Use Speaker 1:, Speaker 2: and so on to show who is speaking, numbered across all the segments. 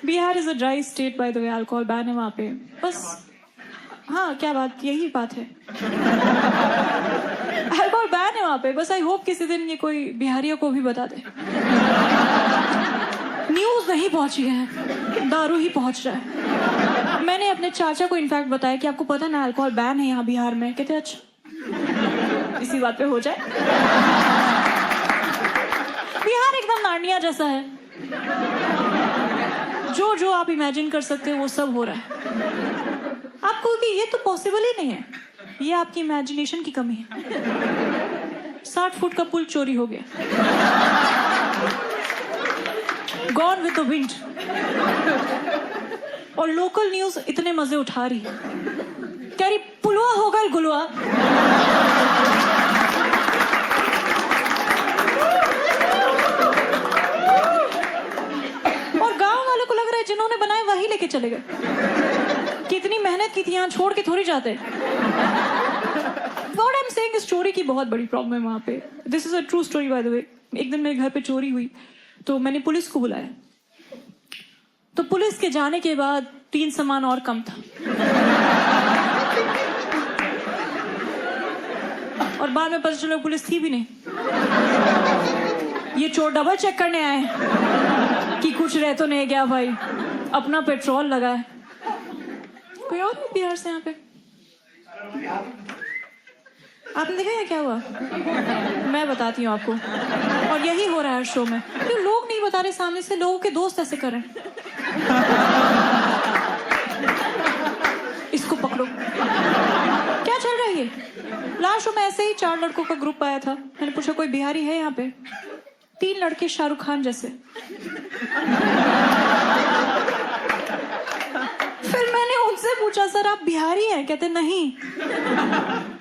Speaker 1: Bihar is a dry state by the way, alcohol ban है वहाँ पे बस। हाँ क्या बात, यही बात है। अल्कोहल बैन है वहाँ पे बस। आई होप किसी दिन ये कोई बिहारियों को भी बता दे। न्यूज नहीं पहुंची है, दारू ही पहुंच रहा है। मैंने अपने चाचा को इनफैक्ट बताया कि आपको पता ना अल्कोहल बैन है यहाँ बिहार में। कहते अच्छा इसी बात पे हो जाए। बिहार एकदम नार्निया जैसा है, जो जो आप इमेजिन कर सकते हो वो सब हो रहा है। आपको कि ये तो पॉसिबल ही नहीं है, ये आपकी इमेजिनेशन की कमी है। 60 फुट का पुल चोरी हो गया, गॉन विद द विंड। और लोकल न्यूज इतने मजे उठा रही है, कह रही पुलवा होगा गुलवा। और गांव वालों को लग रहा है जिन्होंने बनाए वही लेके चले गए। कितनी मेहनत की थी, यहाँ छोड़ के थोड़ी जाते। What I'm saying is story की बहुत बड़ी प्रॉब्लम है वहां पे। This is a true story by the way. एक दिन मेरे घर पे चोरी हुई तो मैंने पुलिस को बुलाया, तो पुलिस के जाने के बाद 3 सामान और कम था। और बाद में पता चला पुलिस थी भी नहीं, ये चोर डबल चेक करने आए कि कुछ रह तो नहीं गया भाई, अपना पेट्रोल लगा है। कोई और भी बिहार से यहाँ पे? आपने देखा है क्या हुआ? मैं बताती हूँ आपको। और यही हो रहा है हर शो में। क्यों लोग नहीं बता रहे सामने से, लोगों के दोस्त ऐसे कर रहे हैं। इसको पकड़ो। क्या चल रहा है ये? लास्ट शो में ऐसे ही 4 लड़कों का ग्रुप आया था। मैंने पूछा कोई बिहारी है यहाँ पे? 3 लड़के शाहरुख खान जैसे। फिर मैंने उनसे पूछा सर आप बिहारी हैं? कहते नहीं,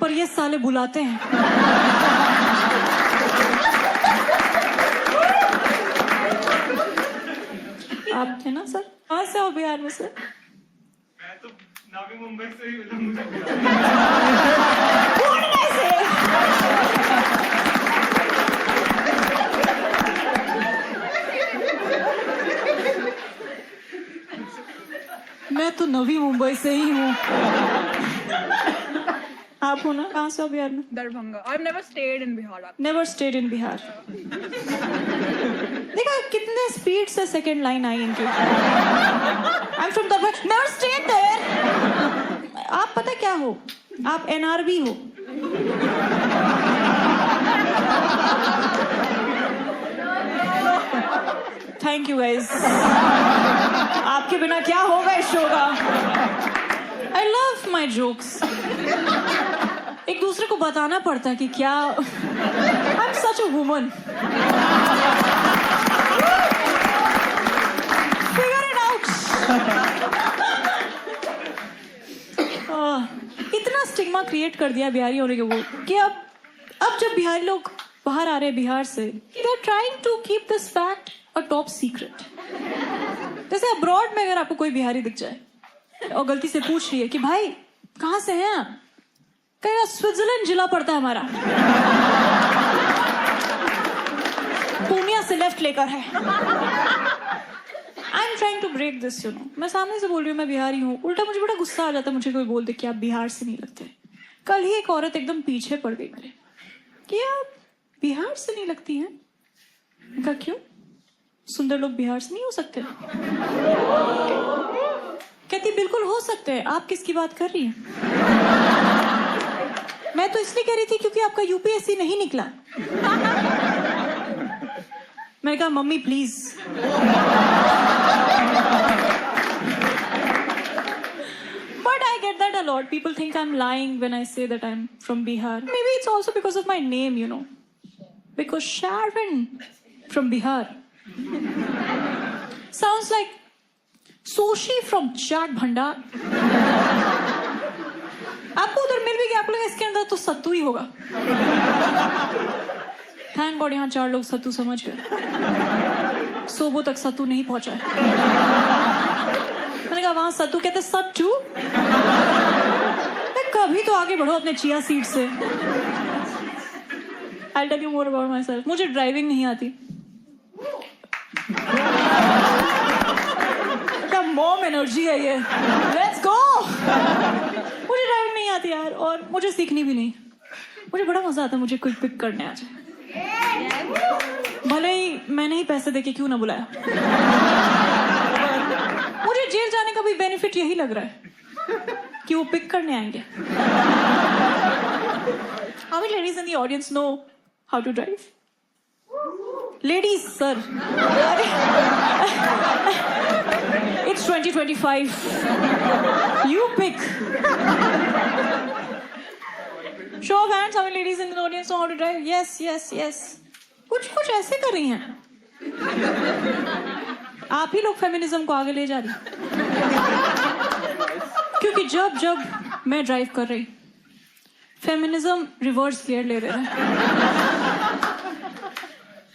Speaker 1: पर ये साले बुलाते हैं। आप थे ना सर? कहाँ से हो बिहार में सर?
Speaker 2: मैं तो नवी मुंबई से ही हूँ।
Speaker 1: मैं तो नवी मुंबई से ही हूँ। आप हो ना? कहाँ से हो बिहार में?
Speaker 3: Darbhanga. I've never stayed in Bihar.
Speaker 1: Never stayed in Bihar. देखा कितने स्पीड से सेकंड लाइन आई इनकी। I am from Darbhanga, never stayed there. आप पता क्या हो? आप एनआरबी हो। Thank you guys. आपके बिना क्या होगा इस शो का। I love my jokes. एक दूसरे को बताना पड़ता है कि क्या I am such a woman. Figure it out. इतना स्टिग्मा क्रिएट कर दिया बिहारी होने के वो कि अब जब बिहारी लोग बाहर आ रहे हैं बिहार से, they are trying to keep this fact a top secret. जैसे अब्रॉड में अगर आपको कोई बिहारी दिख जाए और गलती से पूछ रही है कि भाई कहाँ से हैं आप, कहेगा स्विट्जरलैंड जिला पड़ता है हमारा, पूर्णिया से लेफ्ट लेकर है। I am trying to break this you know. मैं सामने से बोल रही हूँ मैं बिहारी हूँ, उल्टा मुझे बड़ा गुस्सा आ जाता है मुझे कोई बोल दे कि आप बिहार से नहीं लगते। कल ही एक औरत एकदम पीछे पड़ गई मेरे कि आप बिहार से नहीं लगती हैं। कहा क्यों? सुंदर लोग बिहार से नहीं हो सकते? कहती बिल्कुल हो सकते हैं। आप किसकी बात कर रही हैं? मैं तो इसलिए कह रही थी क्योंकि आपका यूपीएससी नहीं निकला। मैंने कहा mummy please. But I get that a lot. People think I'm lying when I say that I'm from Bihar. Maybe it's also because of my name, you know. Because Sharon from Bihar sounds like Sushi from Chaat Bhandar. आपको उधर मिल भी गया, आपको लगा इसके अंदर तो सत्तू ही होगा। थैंक गॉड यहाँ 4 लोग सत्तू समझ गए। सोबो तक सत्तू नहीं पहुंचा है। मैंने कहा वहां सत्तू कहते सत्तू। कभी तो आगे बढ़ो अपने चिया सीड से। I'll tell you more about myself. मुझे ड्राइविंग नहीं आती। एनर्जी है ये, लेट्स गो। मुझे ड्राइविंग नहीं आती यार, और मुझे सीखनी भी नहीं। मुझे बड़ा मजा आता है मुझे कोई पिक करने आ जाए, भले ही मैंने ही पैसे देके क्यों ना बुलाया। मुझे जेल जाने का भी बेनिफिट यही लग रहा है कि वो पिक करने आएंगे। How many ladies in the audience know how to drive? Ladies, sir. It's 2025. You pick. Show of hands, how many ladies in the audience know how to drive? Yes, yes, yes. कुछ ऐसे कर रही हैं। आप ही लोग feminism को आगे ले जा रही हैं। क्योंकि जब मैं ड्राइव कर रही, फेमिनिज्म रिवर्स गियर ले रहा है।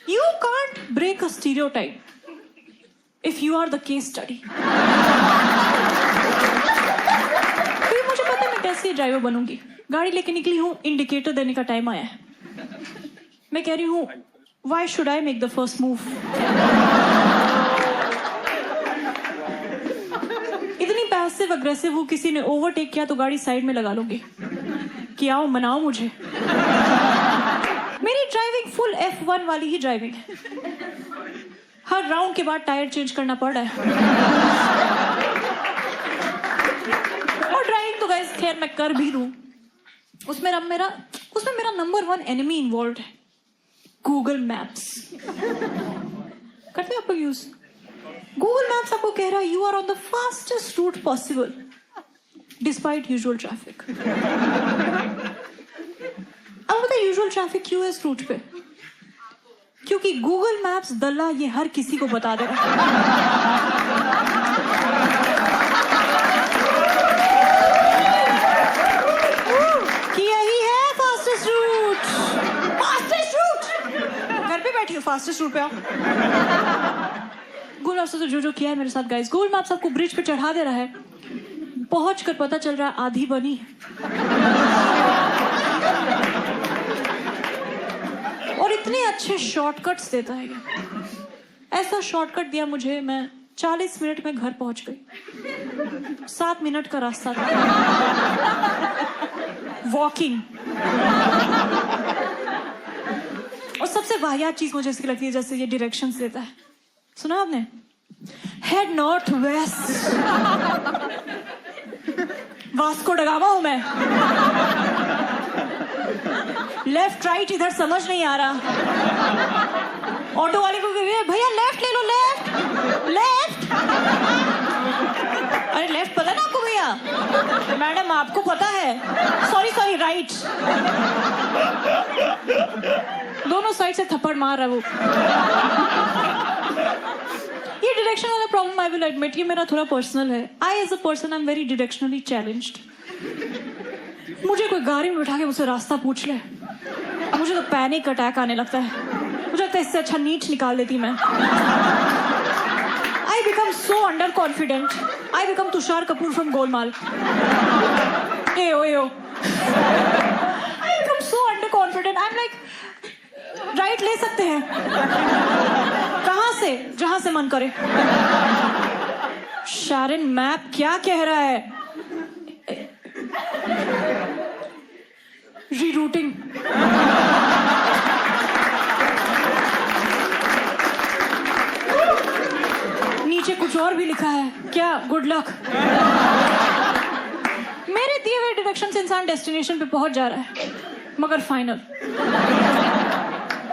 Speaker 1: You can't break a stereotype if you are the case study. फिर मुझे पता है मैं कैसे ड्राइवर बनूंगी। गाड़ी लेके निकली हूँ, इंडिकेटर देने का टाइम आया है। मैं कह रही हूँ, why should I make the first move? इतनी पैसिव अग्रेसिव हूँ, किसी ने ओवरटेक किया तो गाड़ी साइड में लगा लूंगी कि आओ मनाओ मुझे। मेरी ड्राइविंग फुल F1 वाली ही ड्राइविंग है। हर राउंड के बाद टायर चेंज करना पड़ रहा है। और ड्राइविंग तो गाइस खैर मैं कर भी दूं, उसमें मेरा नंबर 1 एनिमी इन्वॉल्व है, गूगल मैप्स। करते हैं आप लोग यूज? गूगल मैप्स आपको कह रहा है you are on the fastest route possible despite usual traffic. अब पता है यूजुअल ट्रैफिक क्यों है इस रूट पे? क्योंकि गूगल मैप्स दल्ला ये हर किसी को बता देगा कि यही है फास्टेस्ट रूट। फास्टेस्ट रूट, घर पे बैठी हो, फास्टेस्ट रूट पे आओ। गूगल मैप्स तो जो किया है मेरे साथ गाइस, गूगल मैप्स आपको ब्रिज पे चढ़ा दे रहा है, पहुंच कर पता चल रहा है आधी बनी। और इतने अच्छे शॉर्टकट्स देता है ये। ऐसा शॉर्टकट दिया मुझे, मैं 40 मिनट में घर पहुंच गई। 7 मिनट का रास्ता था, वॉकिंग। और सबसे वाहियात चीज मुझे इसकी लगती है जैसे ये डायरेक्शंस देता है। सुना आपने? Head north west. Vasco da Gama हूं मैं। लेफ्ट राइट इधर समझ नहीं आ रहा। ऑटो वाले को भैया लेफ्ट ले लो, लेफ्ट लेफ्ट। अरे लेफ्ट पता ना आपको भैया? मैडम आपको पता है? Sorry right. दोनों साइड से थप्पड़ मार रहा वो। ये डायरेक्शन वाला प्रॉब्लम आई विल एडमिट, ये मेरा थोड़ा पर्सनल है। I as a person I am very directionally challenged. मुझे कोई गाड़ी में उठा के मुझसे रास्ता पूछ ले, मुझे तो पैनिक अटैक आने लगता है। मुझे लगता है इससे अच्छा नीच निकाल देती मैं। I become so under confident, I become Tushar Kapoor from Golmaal. AO I become so under confident, I am like right ले सकते हैं। कहां से? जहां से मन करे। शारन मैप क्या कह रहा है? रीरूटिंग। नीचे कुछ और भी लिखा है क्या? Good luck. मेरे दिए हुए डायरेक्शन से इंसान डेस्टिनेशन पे पहुंच जा रहा है, मगर फाइनल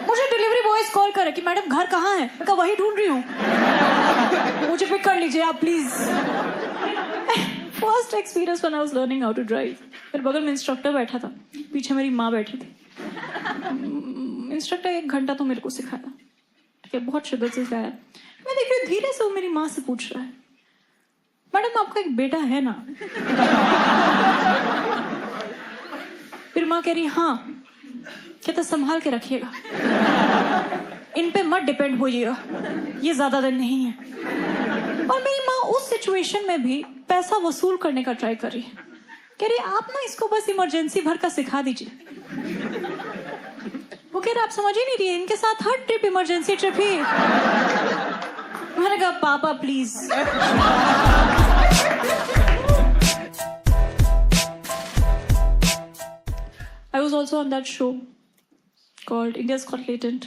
Speaker 1: मुझे डिलीवरी बॉयज कॉल करे कि मैडम घर कहाँ है? मैं कहा वही ढूंढ रही हूँ, मुझे पिक कर लीजिए आप please. First experience when I was learning how to drive. मेरे बगल में इंस्ट्रक्टर बैठा था, पीछे मेरी माँ बैठी थी। इंस्ट्रक्टर 1 घंटा तो मेरे को सिखाया, ठीक है, बहुत शिद्दत से सिखाया। मैं देख रही हूँ धीरे से वो मेरी माँ से पूछ रहा है, मैडम आपका एक बेटा है ना? फिर माँ कह रही हाँ। कहता संभाल के रखिएगा, इन पे मत डिपेंड होइएगा, ये ज्यादा दिन नहीं है। और मेरी माँ उस सिचुएशन में भी पैसा वसूल करने का ट्राई कर रही है। कह रही आप ना इसको बस इमरजेंसी भर का सिखा दीजिए। वो कह रहा आप समझ ही नहीं रही, इनके साथ हर ट्रिप इमरजेंसी ट्रिप ही। मैंने कहा पापा please. also on that show called India's Got Latent.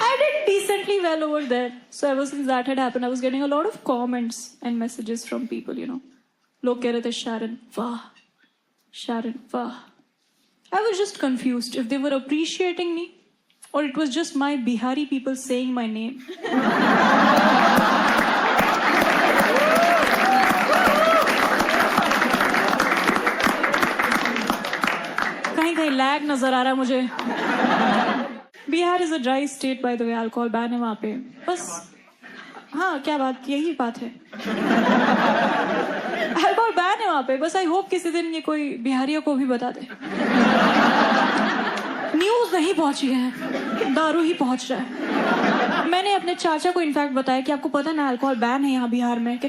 Speaker 1: I did decently well over there. So ever since that had happened, I was getting a lot of comments and messages from people, you know. Log keh rahe the Sharon, wah. I was just confused if they were appreciating me or it was just my Bihari people saying my name. कहीं lag नजर आ रहा है मुझे. Bihar is a dry state by the way. Alcohol ban है वहां पे. बस हाँ, क्या बात, यही बात है. अल्कोहल बैन है वहां पे. बस आई होप किसी दिन ये कोई बिहारियों को भी बता दे. न्यूज नहीं पहुंची है, दारू ही पहुंच रहा है. मैंने अपने चाचा को इनफैक्ट बताया कि आपको पता ना अल्कोहल बैन है यहाँ बिहार में. कहते